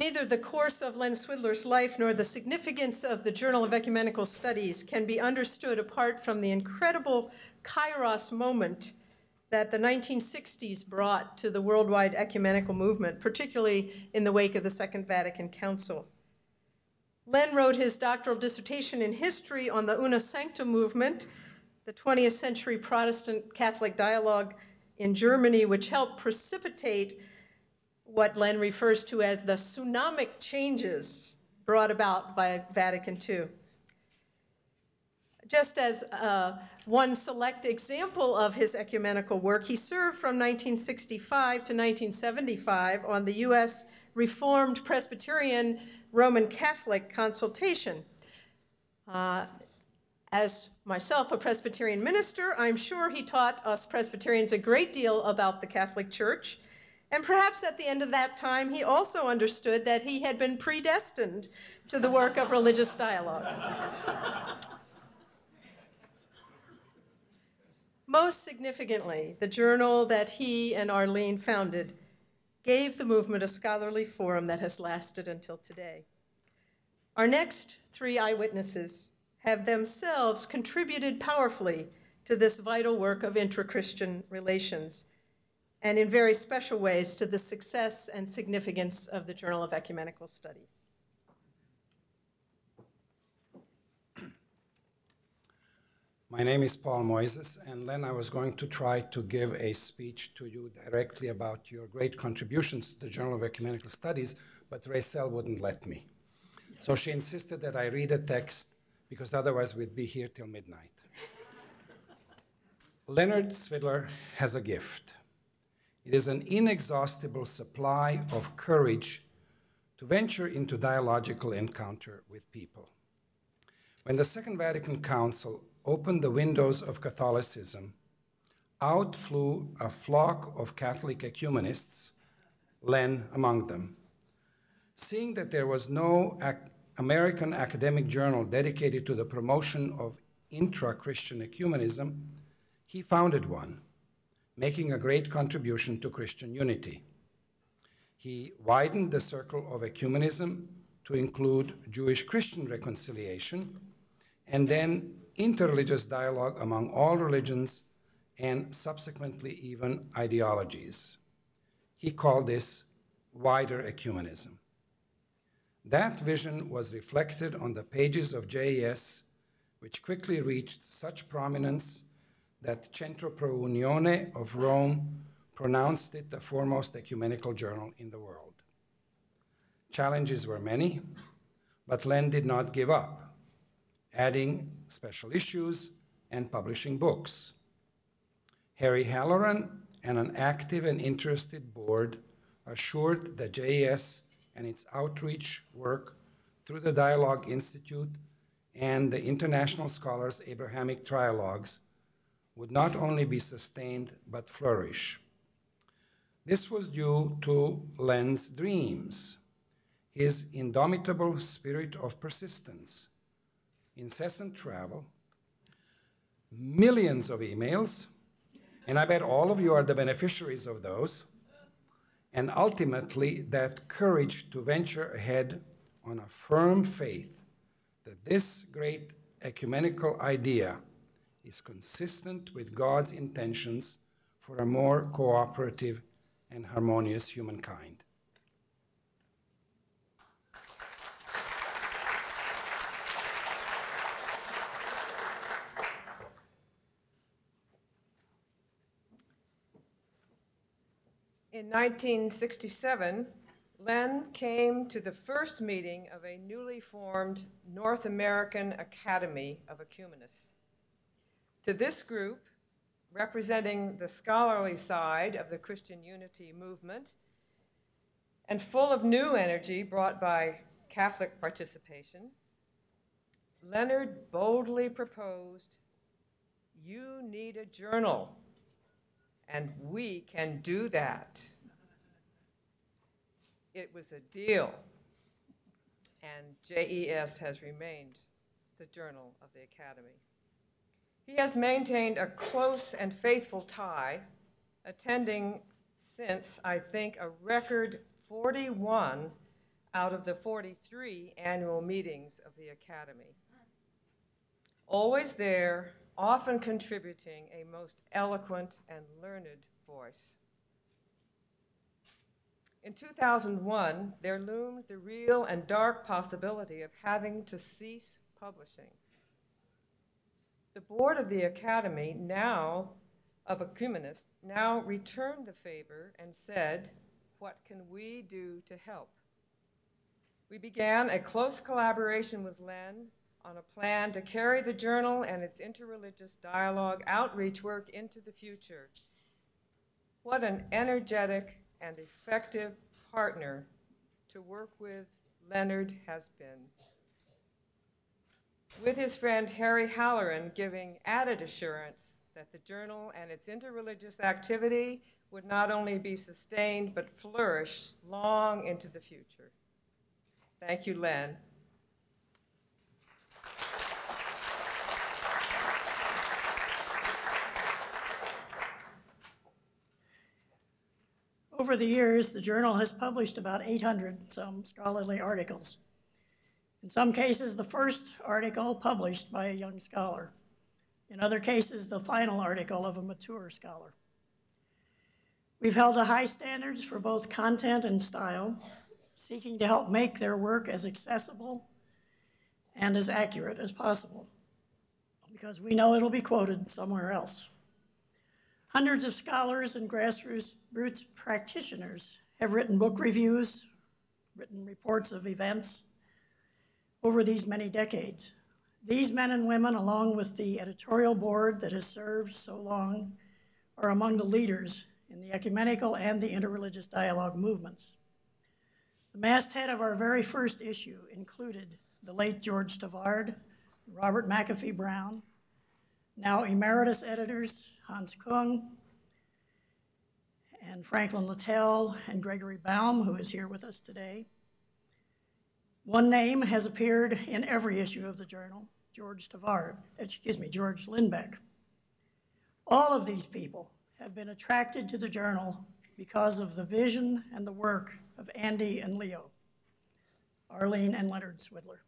Neither the course of Len Swidler's life nor the significance of the Journal of Ecumenical Studies can be understood apart from the incredible kairos moment that the 1960s brought to the worldwide ecumenical movement, particularly in the wake of the Second Vatican Council. Len wrote his doctoral dissertation in history on the Una Sancta movement, the 20th century Protestant Catholic dialogue in Germany, which helped precipitate what Len refers to as the tsunamic changes brought about by Vatican II. Just as one select example of his ecumenical work, he served from 1965 to 1975 on the U.S. Reformed Presbyterian Roman Catholic consultation. As myself a Presbyterian minister, I'm sure he taught us Presbyterians a great deal about the Catholic Church. And perhaps at the end of that time, he also understood that he had been predestined to the work of religious dialogue. Most significantly, the journal that he and Arlene founded gave the movement a scholarly forum that has lasted until today. Our next three eyewitnesses have themselves contributed powerfully to this vital work of intra-Christian relations, and in very special ways to the success and significance of the Journal of Ecumenical Studies. My name is Paul Moises, and Len, I was going to try to give a speech to you directly about your great contributions to the Journal of Ecumenical Studies, but Rachel wouldn't let me. So she insisted that I read a text, because otherwise we'd be here till midnight. Leonard Swidler has a gift. It is an inexhaustible supply of courage to venture into dialogical encounter with people. When the Second Vatican Council opened the windows of Catholicism, out flew a flock of Catholic ecumenists, Len among them. Seeing that there was no American academic journal dedicated to the promotion of intra-Christian ecumenism, he founded one, making a great contribution to Christian unity. He widened the circle of ecumenism to include Jewish-Christian reconciliation, and then interreligious dialogue among all religions and subsequently even ideologies. He called this wider ecumenism. That vision was reflected on the pages of JES, which quickly reached such prominence that Centro Pro Unione of Rome pronounced it the foremost ecumenical journal in the world. Challenges were many, but Len did not give up, adding special issues and publishing books. Harry Halloran and an active and interested board assured that JES and its outreach work through the Dialogue Institute and the International Scholars Abrahamic Trialogues would not only be sustained, but flourish. This was due to Len's dreams, his indomitable spirit of persistence, incessant travel, millions of emails, and I bet all of you are the beneficiaries of those, and ultimately that courage to venture ahead on a firm faith that this great ecumenical idea is consistent with God's intentions for a more cooperative and harmonious humankind. In 1967, Len came to the first meeting of a newly formed North American Academy of Ecumenists. To this group, representing the scholarly side of the Christian unity movement, and full of new energy brought by Catholic participation, Leonard boldly proposed, "You need a journal, and we can do that." It was a deal, and JES has remained the journal of the Academy. He has maintained a close and faithful tie, attending since, I think, a record 41 out of the 43 annual meetings of the Academy. Always there, often contributing a most eloquent and learned voice. In 2001, there loomed the real and dark possibility of having to cease publishing. The board of the Academy, now of ecumenists, now returned the favor and said, "What can we do to help?" We began a close collaboration with Len on a plan to carry the journal and its interreligious dialogue outreach work into the future. What an energetic and effective partner to work with Leonard has been. With his friend Harry Halloran giving added assurance that the journal and its interreligious activity would not only be sustained but flourish long into the future. Thank you, Len. Over the years, the journal has published about 800 some scholarly articles. In some cases, the first article published by a young scholar. In other cases, the final article of a mature scholar. We've held to high standards for both content and style, seeking to help make their work as accessible and as accurate as possible, because we know it'll be quoted somewhere else. Hundreds of scholars and grassroots practitioners have written book reviews, written reports of events over these many decades. These men and women, along with the editorial board that has served so long, are among the leaders in the ecumenical and the interreligious dialogue movements. The masthead of our very first issue included the late George Tavard, Robert McAfee Brown, now emeritus editors Hans Kung, and Franklin Littell, and Gregory Baum, who is here with us today. One name has appeared in every issue of the journal, George Lindbeck. All of these people have been attracted to the journal because of the vision and the work of Andy and Leo, Arlene and Leonard Swidler.